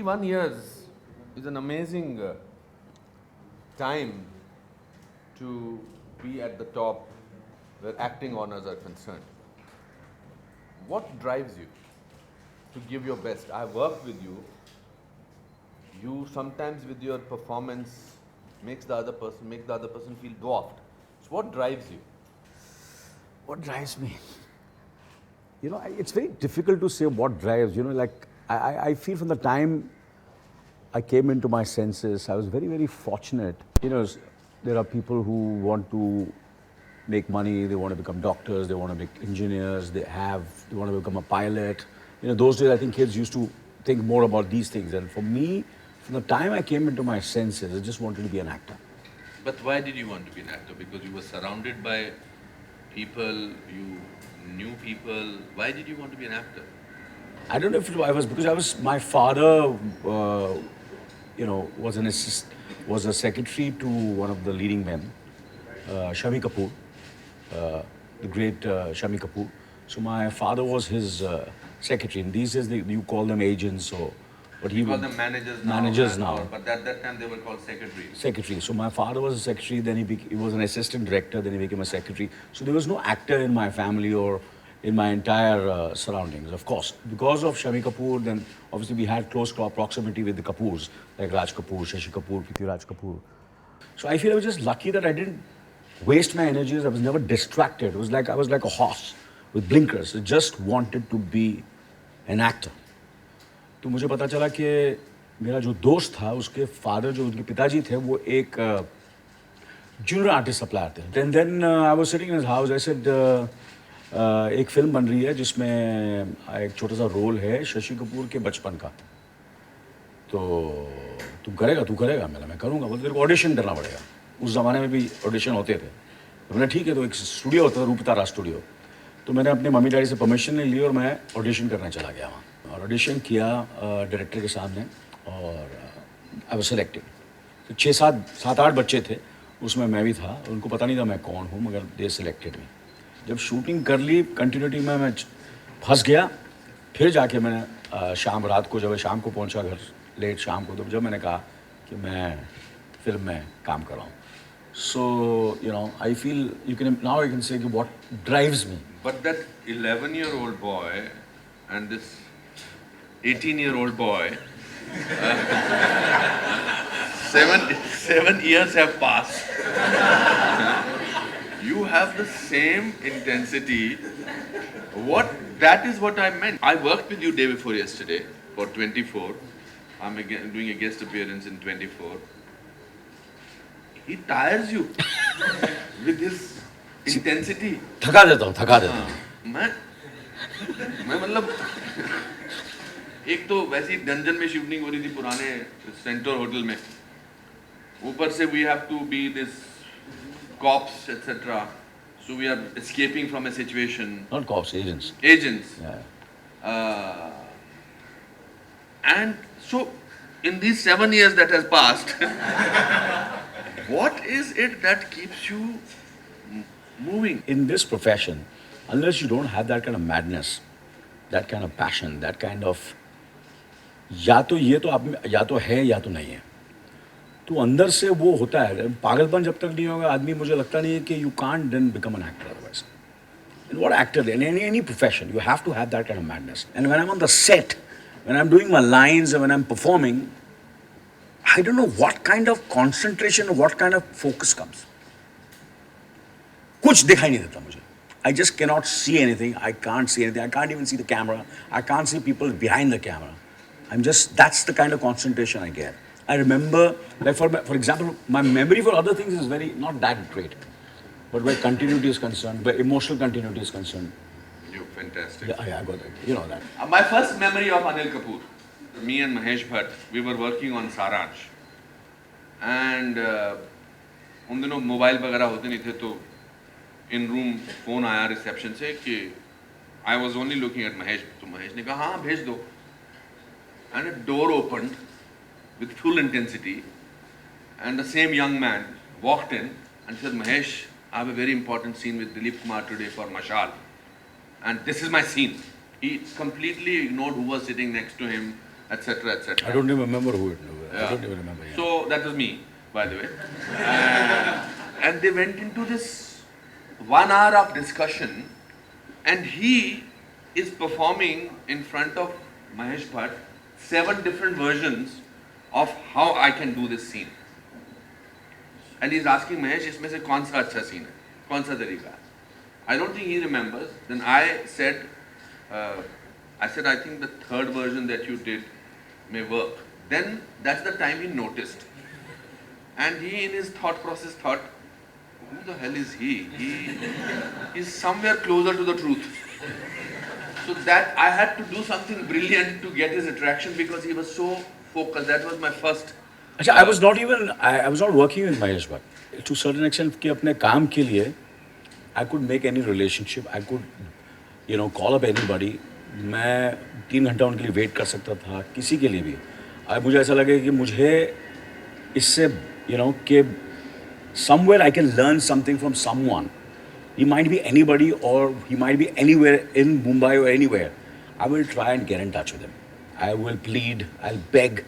21 years is an amazing time to be at the top where acting honors are concerned. What drives you to give your best? I've worked with you. You sometimes with your performance make the other person feel dwarfed. So what drives you? What drives me? It's very difficult to say what drives. I feel from the time I came into my senses, I was very, very fortunate. There are people who want to make money, they want to become doctors, they want to become engineers, they want to become a pilot. Those days I think kids used to think more about these things. And for me, from the time I came into my senses, I just wanted to be an actor. But why did you want to be an actor? Because you were surrounded by people, you knew people. Why did you want to be an actor? I don't know if I was because my father, was a secretary to one of the leading men, Shami Kapoor, the great Shami Kapoor. So my father was his secretary. And these days you call them agents or. But you call them managers now. Managers now. But at that time they were called secretaries. Secretary. So my father was a secretary, then he was an assistant director, then he became a secretary. So there was no actor in my family or in my entire surroundings, of course. Because of Shami Kapoor, then obviously we had close proximity with the Kapoors, like Raj Kapoor, Shashi Kapoor, Prithviraj Kapoor. So I feel I was just lucky that I didn't waste my energies. I was never distracted. It was like I was like a horse with blinkers. I just wanted to be an actor. तो मुझे पता चला कि मेरा जो दोस्त था उसके फादर जो उनके पिताजी थे वो एक जूनियर आर्टिस्ट सप्लायर थे and then I was sitting in his house I said एक फिल्म बन रही है जिसमें एक छोटा सा रोल है शशि कपूर के बचपन का तो तू करेगा मैं करूँगा बोलते तेरे को ऑडिशन करना पड़ेगा उस ज़माने में भी ऑडिशन होते थे तो मैंने ठीक है तो एक स्टूडियो होता था रूपतारा स्टूडियो तो मैंने अपने मम्मी डैडी से परमिशन ले ली और मैं ऑडिशन करने चला गया वहाँ और ऑडिशन किया डायरेक्टर के सामने और आई वाज सिलेक्टेड तो 7-8 बच्चे थे उसमें मैं भी था उनको पता नहीं था मैं कौन हूँ मगर दे सिलेक्टेड मी जब शूटिंग कर ली कंटिन्यूटी में मैं फंस गया फिर जाके मैंने शाम रात को जब शाम को पहुँचा घर लेट शाम को तो जब मैंने कहा कि मैं फिल्म में काम कर रहा हूँ So, I feel you can say what drives me. But that 11-year-old boy and this 18-year-old boy, 7 years have passed. You have the same intensity. That is what I meant. I worked with you day before yesterday for 24. I'm again doing a guest appearance in 24. He tires you with his intensity. थका देता हूँ मैं मतलब एक तो वैसी dungeon में shooting हो रही थी पुराने सेंटर होटल में ऊपर से we have to be this cops etc. So we are escaping from a situation. Not cops, agents. Yeah. And so in these 7 years that has passed what is it that keeps you moving? In this profession, unless you don't have that kind of madness, that kind of passion, that kind of या तो ये तो आप में या तो है या तो नहीं है तो अंदर से वो होता है पागलपन जब तक नहीं होगा आदमी मुझे लगता नहीं है कि you can't then become an actor otherwise. And what actor in any profession you have to have that kind of madness. And when I'm on the set, when I'm doing my lines and when I'm performing, I don't know what kind of concentration or what kind of focus comes. कुछ दिखाई नहीं देता मुझे. I just cannot see anything. I can't see anything. I can't even see the camera. I can't see people behind the camera. That's the kind of concentration I get. I remember, like for example, my memory for other things is not that great. But where continuity is concerned, where emotional continuity is concerned. You're fantastic. Yeah, I got that. You know that. My first memory of Anil Kapoor, me and Mahesh Bhatt, we were working on Saransh. And उन दिनों mobile वगैरह होते नहीं थे तो in room phone आया reception से कि I was only looking at Mahesh. तो महेश ने कहा हाँ भेज दो. And a door opened with full intensity and the same young man walked in and said, Mahesh, I have a very important scene with Dilip Kumar today for Mashal. And this is my scene. He completely ignored who was sitting next to him, etc., etc. I don't even remember who it was. I Yeah. don't even remember. Yeah. So that was me, by the way. And they went into this 1 hour of discussion, and he is performing in front of Mahesh Bhatt 7 different versions of how I can do this scene. And he's asking Mahesh, इसमें से कौन सा अच्छा scene है, कौन सा तरीका है? I don't think he remembers. Then I said, I think the third version that you did may work. Then that's the time he noticed. And he in his thought process thought, who the hell is he? He is somewhere closer to the truth. So that I had to do something brilliant to get his attraction because he was so focused. That was my first. अच्छा, I was not even I was not working with Mahesh Bhatt to a certain extent कि अपने काम के लिए I could make any relationship, I could call up anybody. मैं 3 घंटा उनके लिए वेट कर सकता था किसी के लिए भी. अब मुझे ऐसा लगे कि मुझे इससे कि somewhere I can learn something from someone. He might be anybody or he might be anywhere in Mumbai or anywhere. I will try and get in touch with him. I will plead, I'll beg.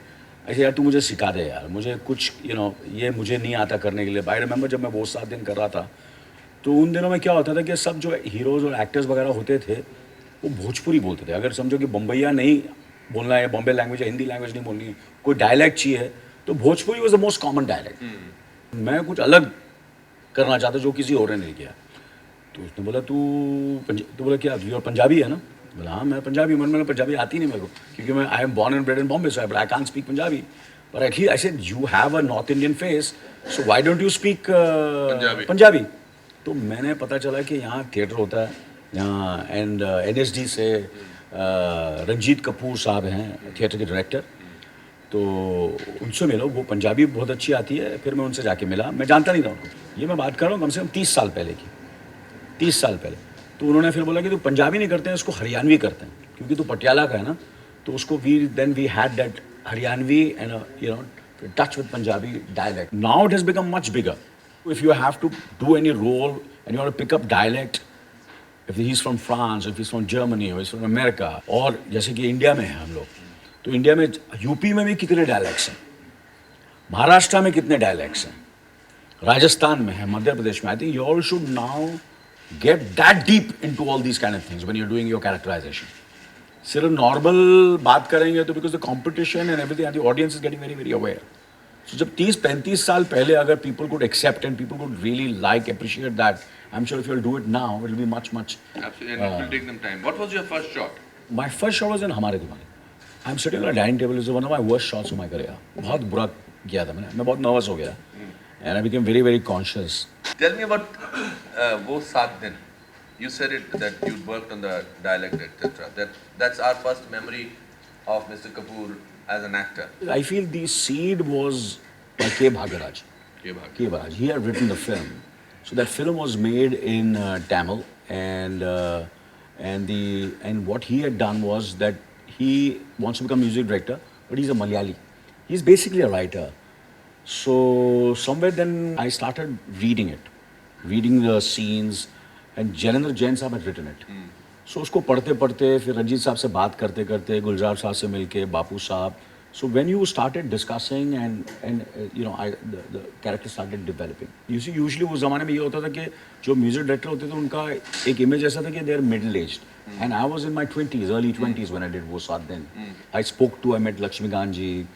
ऐसे यार तू मुझे सिखा दे यार, मुझे कुछ ये मुझे नहीं आता करने के लिए. आई रिमेंबर जब मैं वो 7 दिन कर रहा था तो उन दिनों में क्या होता था कि सब जो हीरोज़ और एक्टर्स वगैरह होते थे वो भोजपुरी बोलते थे. अगर समझो कि बम्बैया नहीं बोलना है, बॉम्बे लैंग्वेज है, हिंदी लैंग्वेज नहीं बोलनी, कोई डायलैक्ट चाहिए तो Bhojpuri was the most common dialect. मैं कुछ अलग करना चाहता जो किसी और ने नहीं किया. तो उसने बोला तो बोला क्या यू पंजाबी है ना? बोला हाँ मैं पंजाबी. मैंने पंजाबी आती नहीं मेरे को क्योंकि मैं I am born and bred in Bombay, so I can't speak Punjabi. पर actually I said you have a North Indian face, so why don't you speak Punjabi. तो मैंने पता चला कि यहाँ थिएटर होता है यहाँ, एंड NSD से रंजीत कपूर साहब हैं थिएटर के डायरेक्टर, तो उनसे मिलो. वो पंजाबी बहुत अच्छी आती है. फिर मैं उनसे जाके मिला, मैं जानता नहीं था उनको. ये मैं बात कर रहा हूँ कम से कम 30 साल पहले की, 30 साल पहले. तो उन्होंने फिर बोला कि तू पंजाबी नहीं करते हैं, इसको हरियाणवी करते हैं क्योंकि तू पटियाला का है ना. तो उसको we had that Haryanvi and touch with Punjabi dialect. Now it has become much bigger. If you have to do any role and you want to pick up dialect, if he's from France, if he's from Germany, or he's from America, और जैसे कि India में है हम लोग, तो India में UP में भी कितने डायलैक्ट्स हैं, महाराष्ट्र में कितने डायलैक्ट्स हैं, राजस्थान में है, मध्य प्रदेश में. I think you all should now get that deep into all these kind of things when you are doing your characterization. सिर्फ नॉर्मल बात करेंगे तो because the competition and everything, the audience is getting very very aware. So जब 30-35 साल पहले अगर people could accept and people could really like, appreciate that, I'm sure if you'll do it now, it'll be much. Absolutely, and it will take them time. What was your first shot? My first shot was in हमारे दीवाने. I'm sitting on a dining table. It was one of my worst shots of my career. बहुत बुरा किया था मैं बहुत nervous हो गया, and I became very very conscious. Tell me about वो 7 दिन. You said it that you worked on the dialect, etc. That's our first memory of Mr. Kapoor as an actor. I feel the seed was by K. Bhagaraj. K. Bhagaraj. He had written the film. So that film was made in Tamil, and what he had done was that he wants to become a music director, but he's a Malayali. He's basically a writer. So somewhere then I started reading the scenes, and Janendra Jain साहब had written it. So उसको पढ़ते पढ़ते फिर रंजीत साहब से बात करते करते गुलजार साहब से मिलके बापू साहब. So when you started discussing and the character started developing. You see, usually उस ज़माने में ये होता था कि जो म्यूजिक डायरेक्टर होते थे उनका एक इमेज ऐसा था कि they are middle aged. And I was in my 20s, early 20s when I did वो 7 दिन. I met Lakshmikant ji.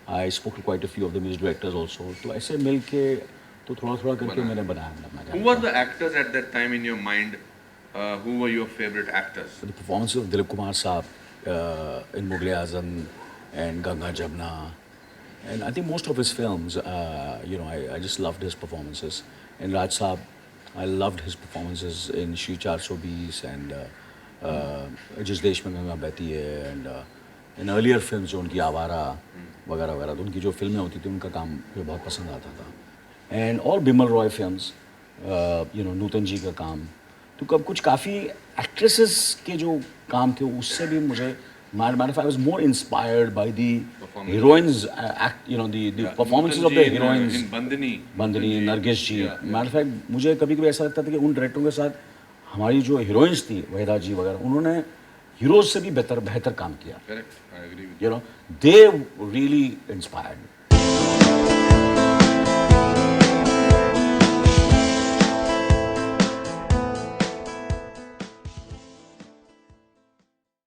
I spoke to quite a few of the music directors also. तो ऐसे मिलके तो थोड़ा करके मैंने बनाया. Who were the actors at that time in your mind? Who were your favorite actors? The performance of Dilip Kumar Saab in Mughal Azam and Ganga Jamna, and I think most of his films, I just loved his performances. And Raj Saab, I loved his performances in Shri 420 and Jis Desh Mein Ganga Behti Hai, and in earlier films जो उनकी आवारा वगैरह वगैरह, तो उनकी जो फिल्में होती थी उनका काम मुझे बहुत पसंद आता था. And all Bimal Roy films, नूतन जी का काम, तो कब कुछ काफ़ी एक्ट्रेसेस के जो काम थे उससे भी मुझे matter of fact, I was more inspired by the heroines the performances of the heroines. In Bandhani, Nargis ji. Matter of fact, मुझे कभी-कभी ऐसा लगता था कि उन डायरेक्टरों के साथ हमारी जो हीरोइंस थी वहीदा जी वगैरह, उन्होंने हीरोज से भी बेहतर काम किया. Correct. I agree with you. You know, they really inspired me.